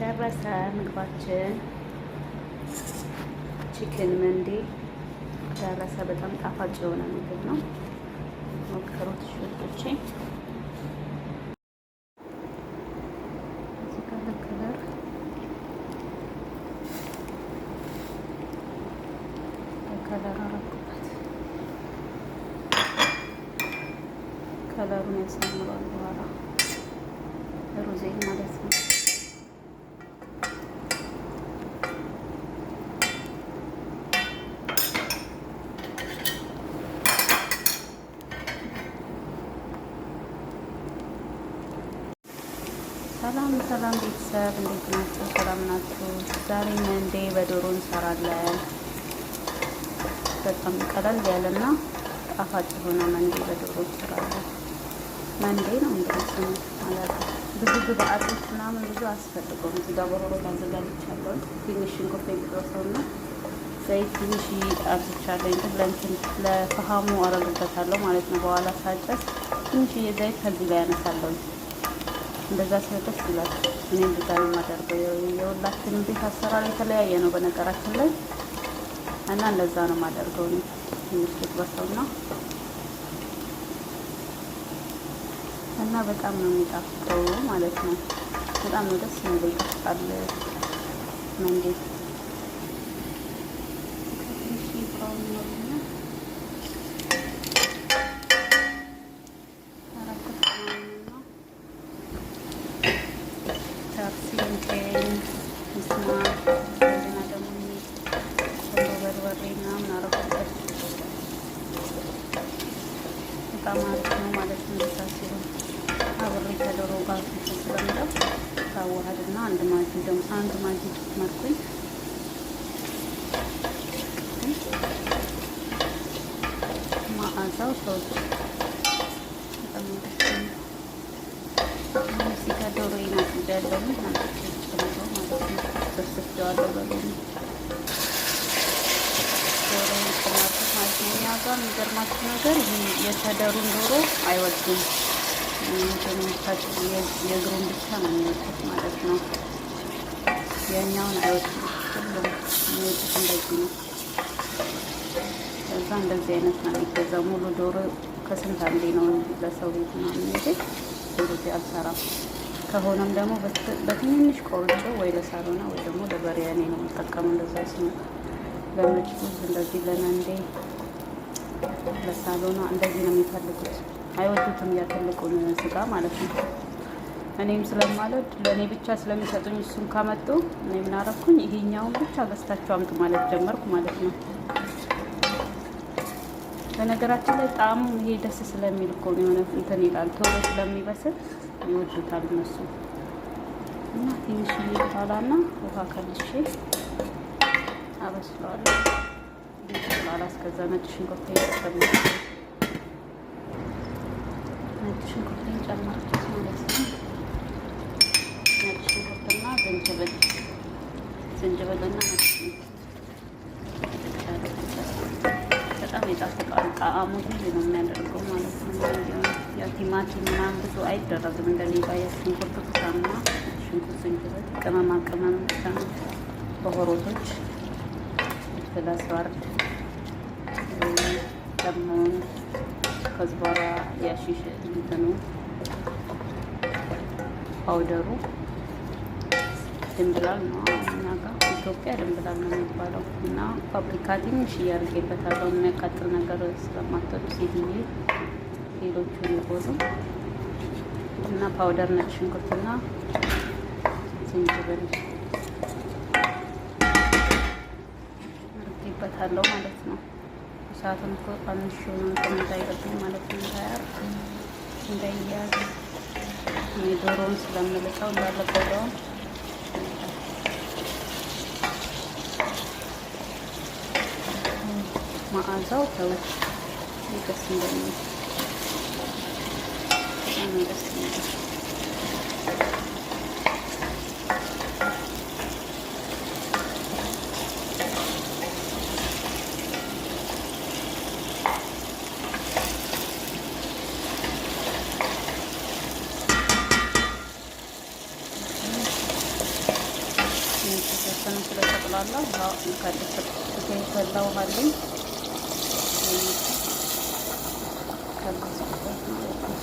ደረሰ ምግባችን። ቺክን መንዲ ደረሰ። በጣም ጣፋጭ የሆነ ምግብ ነው። ሞክሩት ሽቶቼ። እዚህ ጋር ከለር አረኩበት። ከለሩን ያሳምረዋል በኋላ ሩዜ ማለት ነው። ሰላም ቤተሰብ እንዴት ናችሁ? ሰላም ናችሁ? ዛሬ መንዴ በዶሮ እንሰራለን። በጣም ቀለል ያለና ጣፋጭ የሆነ መንዴ በዶሮ እንሰራለን። መንዴ ነው እንደዚህ ማለት ነው። ብዙ ግብአቶች ምናምን ብዙ አስፈልገውም። እዚህ ጋር በሮሮ አዘጋጅቻለሁ። ትንሽ ሽንኩርት የሚጠበሰውና ዘይት ትንሽ አብዝቻለሁ። ለእንትን ለፈሃሙ አረግበታለሁ ማለት ነው። በኋላ ሳጨስ ትንሽ ዘይት ከዚህ ላይ ያነሳለሁ። እንደዛ ሲሆን ደስ ይላል። እኔ እንደዛ ነው የማደርገው። የሁላችንም ቤት አሰራር የተለያየ ነው በነገራችን ላይ እና እንደዛ ነው የማደርገው። እኔ ትንሽ ልጥበሰውና እና በጣም ነው የሚጣፍጠው ማለት ነው። በጣም ነው ደስ የሚለው። ይጣፍጣል መንዴ በጣም አሪፍ ነው ማለት ነው። እንደዛ ሲሆን አብሬ ከዶሮ ጋር ስለምለው ታዋሃድና አንድ ማጂ ጨመርኩኝ። መዓዛው ሰው በጣም ደስ ይላል። እዚህ ጋር ዶሮ ይናጥጃለሁ ማለት ነው። ተስፍቷለሁ በሎኒ ዶሮ ይቆማል ማለት ነው። እኛ ጋር የሚገርማችሁ ነገር ይሄ የተደሩን ዶሮ አይወዱም። የእግሩን ብቻ ነው የሚወዱት ማለት ነው። የኛውን አይወዱም። ሁሉም የሚወዱት እንደዚህ ነው። ከዛ እንደዚህ አይነት ነው የሚገዛው። ሙሉ ዶሮ ከስንት አንዴ ነው ለሰው ቤት ነው የሚሄድ። እንደዚህ አልሰራም። ከሆነም ደግሞ በትንንሽ ቆርጬ ወይ ለሳሎና ወይ ደግሞ ለበሪያኔ ነው የምጠቀመው። እንደዛ ሲሆን ለምጭት እንደዚህ ለመንዴ ለሳሎና እንደዚህ ነው የሚፈልጉት። አይወዱትም ያተልቁን ስጋ ማለት ነው። እኔም ስለማልወድ ለእኔ ብቻ ስለሚሰጡኝ እሱን ካመጡ እኔ ምን አደረኩኝ? ይሄኛውን ብቻ ገዝታችሁ አምጡ ማለት ጀመርኩ ማለት ነው። በነገራችን ላይ ጣዕሙ ይሄ ደስ ስለሚል እኮ ነው። የሆነ እንትን ይላል ቶሎ ስለሚበስል ይወዱታል እነሱ። እና ትንሽ ይጣላና ውሃ ከልሼ አበስለዋለሁ። እስከዛ ነጭ ሽንኩርት ጨመርኩ። ነጭ ሽንኩርት ጨመርኩ ማለት ነው። ነጭ ሽንኩርትና ዝንጅብልና ነጭ ሽንኩርት በጣም ይጣፍጣል። ጣዕሙ ልዩ ነው የሚያደርገው ማለት ነው። ያው ቲማቲም ምናምን ብዙ አይደረግም እንደሌላ የሽንኩርት ብቻና ሽንኩርት፣ ዝንጅብል፣ ቅመማ ቅመም ብቻ ነው። በሆሮቶች ፍላስዋርድ ከሞን ከዝበራ ያሺሽ እንትኑ ፓውደሩ ድንብላል ነው። እኛ ጋር ኢትዮጵያ ድንብላል ነው የሚባለው። እና ፓፕሪካ ትንሽ እያደረገበታለሁ የሚያቃጥል ነገር ስለማትወዱ ሴትዬ ሌሎቹ ይቦሉ እና ፓውደር ነጭ ሽንኩርትና ዝንጅብል አድርጌበታለሁ ማለት ነው። እሳቱን እኮ ቀንሼ ነው እንትን እንዳይረብኝ ማለት ነው። እንዳይያዝ እኔ ዶሮውን ስለምልጠው እንዳለ ቆዳውን መዓዛው ተውት ደስ እንደሚል ደስ እንደሚል የተወሰነ ስለተቁላላ ከፈላ ውሃ አለኝ ከለስኩበት ማለት ነው።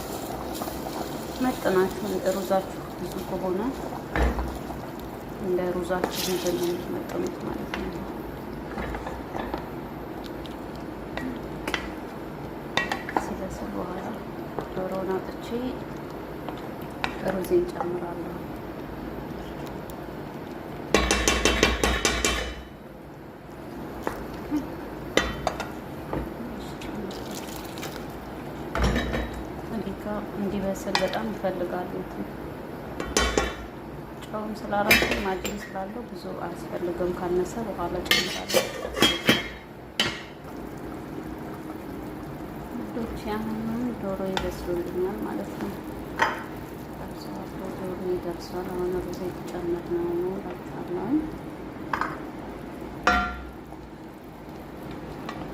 መጥናችሁ ሩዛችሁ ብዙ ከሆነ እንደ ሩዛችሁ እንትን የምትመጥኑት ማለት ነው። ሲበስል በኋላ ዶሮውን አውጥቼ ሩዜን ጨምራለሁ። እንዲበስል በጣም ይፈልጋሉ። ጨውም ስላረኩ ማጅን ስላለው ብዙ አያስፈልግም። ካነሰ በኋላ ጨምራለሁ። ዶች አሁን ዶሮ ይበስሉልኛል ማለት ነው። ዶሮ ይደርሳል። አሁን ሩዝ የተጨመር ነው ላችኋለሁ።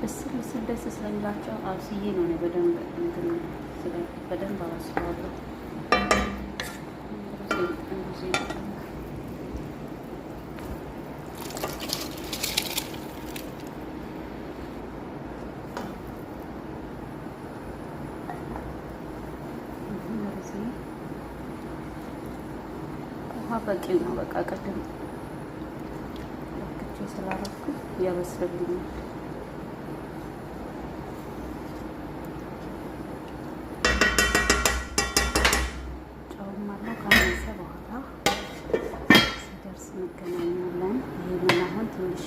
ብስል ብስል ደስ ስለሚላቸው አብስዬ ነው በደንብ እንትን በደንብ አበስለዋለሁ። ውሃ በቂ ነው። በቃ ቅድም ለክቼ ስላደረኩ ያበስልልኛል። እንገናኛለን። ይሄንን አሁን ትንሽ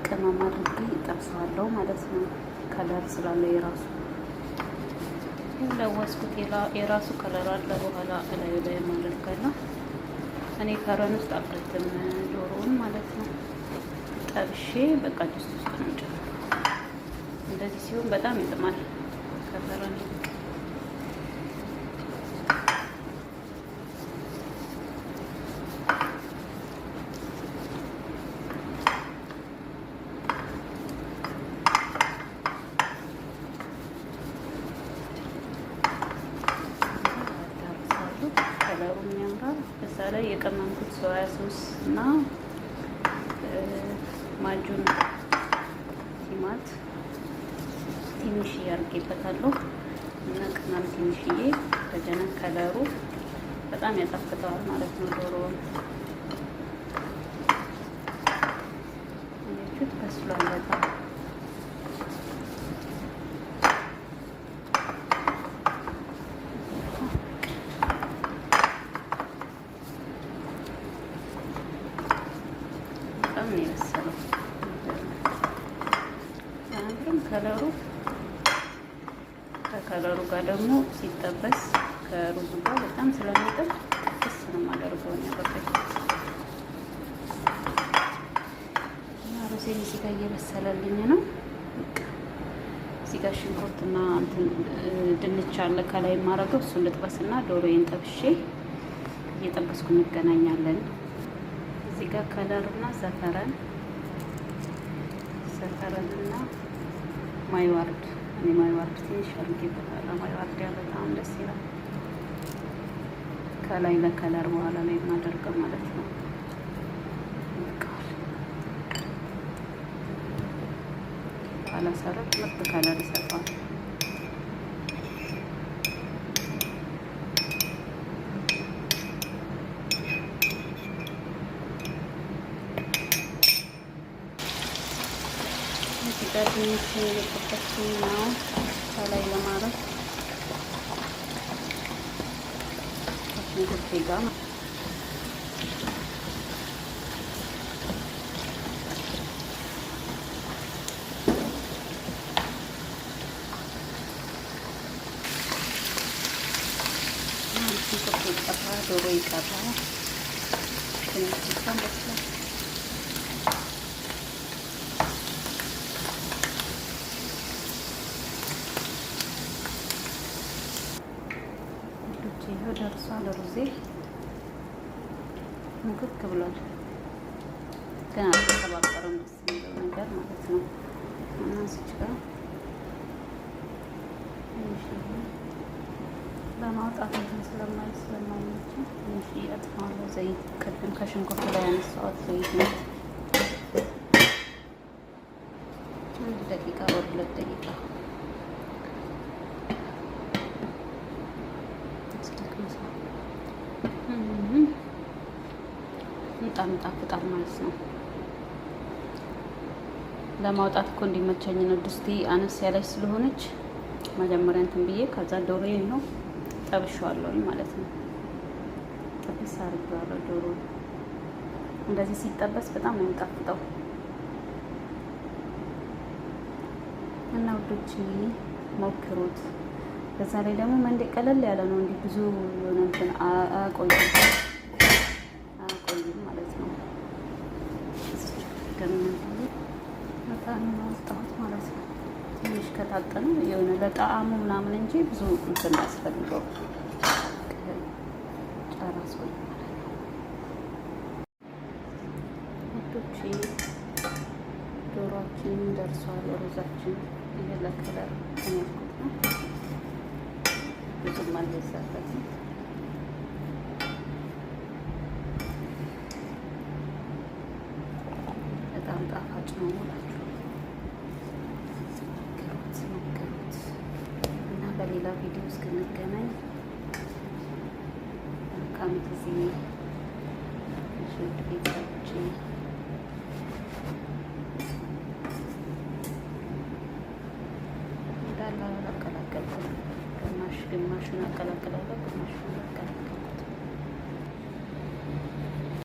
ቅመም አድርጌ እጠብሰዋለሁ ማለት ነው። ከለር ስላለው የራሱ ለወስኩት የራሱ ከለር አለ። በኋላ እላዩ ላይ ማድረጋለሁ። እኔ ከረን ውስጥ አልከትም ዶሮውን ማለት ነው። ጠብሼ በቃ ድስት ውስጥ ነው ጨምረው። እንደዚህ ሲሆን በጣም ይጥማል ከከረን ከለሩም ያምራል። በዛ ላይ የቀመምኩት ሶያ ሶስ እና ማጁን ቲማት ትንሽዬ አድርጌበታለሁ እና ቅመም ትንሽዬ በጀነ ከለሩ በጣም ያጣፍጠዋል ማለት ነው። ዶሮውን እዩት፣ በስሏል በጣም ነው የመሰለው። አሁን ከለሩ ከከለሩ ጋር ደግሞ ሲጠበስ ከሩዙ ጋር በጣም ስለሚጥም ደስ ነው የማደርገው ነው። በቃ ሩዜን እዚህ ጋር እየበሰለልኝ ነው። እዚህ ጋር ሽንኩርትና እንትን ድንች አለ ከላይ የማደርገው እሱን ልጥበስና ዶሮዬን ጠብሼ እየጠበስኩ እንገናኛለን። እዚህ ጋር ከለርና ዘፈረንና ማይዋርድ እኔ ማይዋርድ ትንሽ አድርጌበታለሁ። ማይዋርድ ያ በጣም ደስ ይላል። ከላይ ለከለር በኋላ ላይ የማደርገው ማለት ነው። ካላሰረት ምርጥ ከለር ይሰጣል። ትንሽ እየጠበስኩኝ ነው ከላይ ለማድረግ ከሽንኩርቴ ጋር ሽንኩርት ይቀራ፣ ዶሮ ይቀራ፣ ትንሽ እንኳን በስሏል። ይሄው ደርሷል። ሩዜ ሙክክ ብሏል፣ ግን አልተሰባበረም። ደስ የሚለው ነገር ማለት ነው። እና እዚች ጋር ለማውጣት እንትን ስለማይመች ትንሽ እያጥፋለሁ። ዘይት ቅድም ከሽንኩርቱ ላይ ያነሳሁት ዘይት ነው። 1 ደቂቃ ወደ 2 ደቂቃ በጣም ይጣፍጣል ማለት ነው። ለማውጣት እኮ እንዲመቸኝ ነው። ድስቴ አነስ ያለች ስለሆነች መጀመሪያ እንትን ብዬ ከዛ ዶሮዬን ነው ጠብሼዋለሁ ማለት ነው። ጥብስ አድርጌዋለሁ ዶሮ። እንደዚህ ሲጠበስ በጣም ነው የሚጣፍጠው እና ውዶች ሞክሩት። በዛ ላይ ደግሞ መንዴ ቀለል ያለ ነው። እንዲህ ብዙ የሆነ እንትን አቆይም ማለት ነው። በጣም ማውጣት ማለት ነው። ትንሽ ከታጠነ የሆነ ለጣዕሙ ምናምን እንጂ ብዙ እንትን ያስፈልገው ጨራስኩኝ ማለት ነው። ወዶቼ ዶሮአችን ደርሷል። ሩዛችን እየለከለር ያልኩት ነው። ብዙም አልበዛበትም። በጣም ጣፋጭ ነው እላችኋለሁ። ሞክሩት እና በሌላ ቪዲዮ እስክንገናኝ መልካም ጊዜ። ውድ ቤተሰቦቼ እንዳለ አቀላቀልኩ። ግማሹን አቀላቅላለሁ፣ ግማሹን